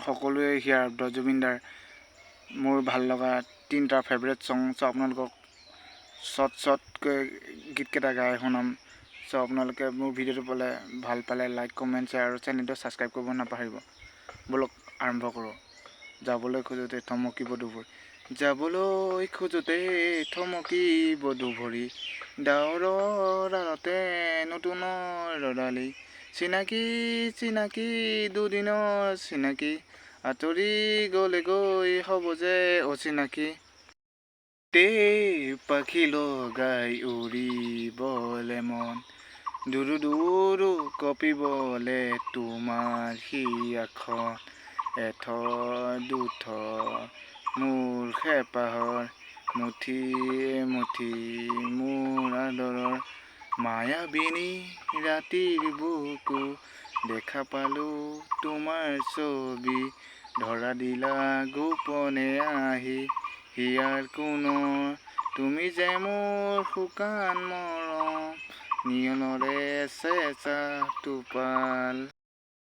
সকলোৱে হিয়াৰ জুবিনদাৰ মোৰ ভাল লগা 3টা ফেভাৰিট সং চ' আপোনালোকক শ্বৰ্টকৈ গীতকেইটা গাই শুনাম। চ' আপোনালোকে মোৰ ভিডিঅ'টো ভাল পালে লাইক কমেণ্ট শ্বেয়াৰ আৰু চেনেলটো ছাবস্ক্ৰাইব কৰিব নাপাহৰিব। ব'লক আৰম্ভ কৰোঁ। যাবলৈ খোজোঁতে থমকিব দুভৰি, যাবলৈ খোজোঁতে থমকিব দুভৰি, ডাৱৰৰ আঁৰতে নতুনৰ ৰদালি, চিনাকি চিনাকি দুদিনৰ চিনাকি, আঁতৰি গ'লেগৈ হ'ব যে অচিনাকি। পাখি লগাই উৰিবলে মন, দুৰু দুৰু কঁপিবলে তোমাৰ হিয়াখন, দুঠ মোৰ হেঁপাহৰ, মুঠিয়ে মুঠি মোৰ আদৰৰ, মায়াবিনী ৰাতিৰ বুকু দেখা পালোঁ তোমাৰ ছবি, ধৰা দিলা গোপনে আহি হিয়াৰ কোণৰ, তুমি যে মোৰ শুকান মৰম, নিয়নৰে চেঁচা টোপাল।